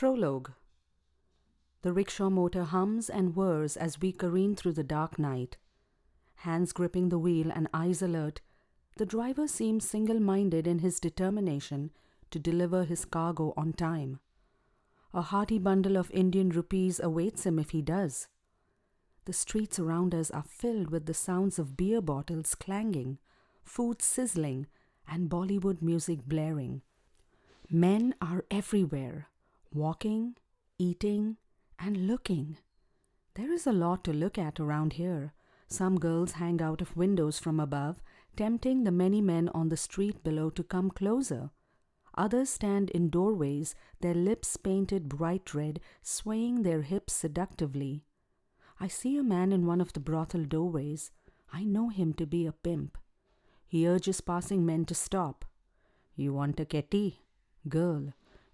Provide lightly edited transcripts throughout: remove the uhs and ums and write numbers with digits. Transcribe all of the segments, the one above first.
Prologue. The rickshaw motor hums and whirs as we careen through the dark night. Hands gripping the wheel and eyes alert, the driver seems single-minded in his determination to deliver his cargo on time. A hearty bundle of Indian rupees awaits him if he does. The streets around us are filled with the sounds of beer bottles clanging, food sizzling, and Bollywood music blaring. Men are everywhere, walking, eating, and looking. There is a lot to look at around here. Some girls hang out of windows from above, tempting the many men on the street below to come closer. Others stand in doorways, their lips painted bright red, swaying their hips seductively. I see a man in one of the brothel doorways. I know him to be a pimp. He urges passing men to stop. "You want a ketty? Girl,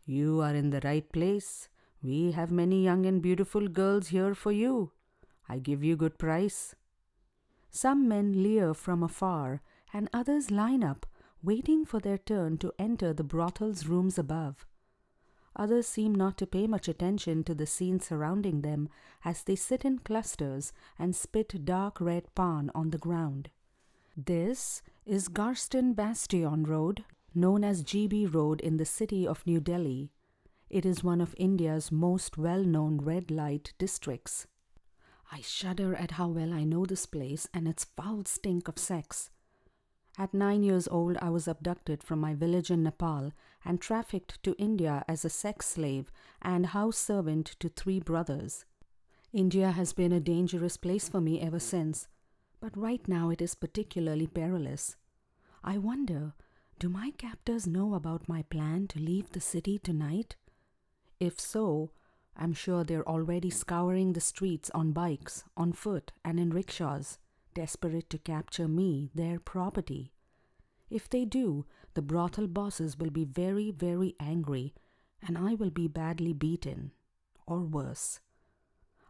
you are in the right place. We have many young and beautiful girls here for you. I give you good price." Some men leer from afar, and others line up, waiting for their turn to enter the brothel's rooms above. Others seem not to pay much attention to the scene surrounding them as they sit in clusters and spit dark red pan on the ground. This is Garston Bastion Road, known as GB Road in the city of New Delhi. It is one of India's most well-known red light districts. I shudder at how well I know this place and its foul stink of sex. At 9 years old, I was abducted from my village in Nepal and trafficked to India as a sex slave and house servant to 3 brothers. India has been a dangerous place for me ever since, but right now it is particularly perilous. I wonder, do my captors know about my plan to leave the city tonight? If so, I'm sure they're already scouring the streets on bikes, on foot, and in rickshaws, desperate to capture me, their property. If they do, the brothel bosses will be very, very angry, and I will be badly beaten, or worse.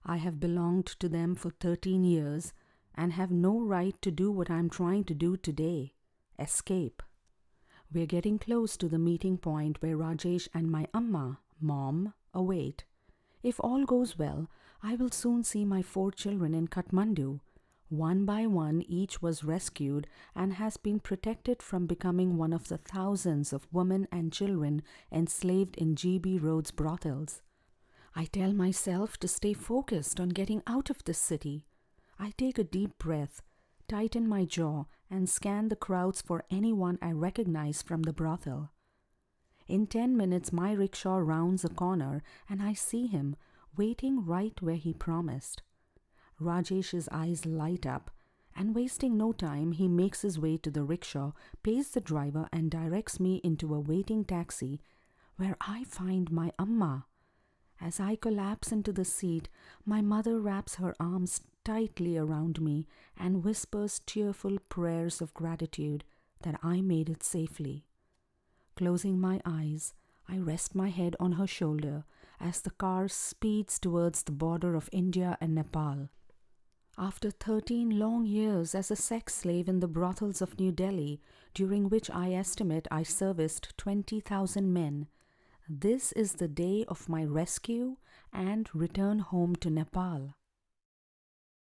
I have belonged to them for 13 years and have no right to do what I'm trying to do today, escape. We're getting close to the meeting point where Rajesh and my mom, await. If all goes well, I will soon see my 4 children in Kathmandu. One by one, each was rescued and has been protected from becoming one of the thousands of women and children enslaved in GB Road's brothels. I tell myself to stay focused on getting out of this city. I take a deep breath, tighten my jaw, and scan the crowds for anyone I recognize from the brothel. In 10 minutes, my rickshaw rounds a corner and I see him, waiting right where he promised. Rajesh's eyes light up, and wasting no time, he makes his way to the rickshaw, pays the driver, and directs me into a waiting taxi, where I find my amma. As I collapse into the seat, my mother wraps her arms tightly around me and whispers tearful prayers of gratitude that I made it safely. Closing my eyes, I rest my head on her shoulder as the car speeds towards the border of India and Nepal. After 13 long years as a sex slave in the brothels of New Delhi, during which I estimate I serviced 20,000 men, this is the day of my rescue and return home to Nepal.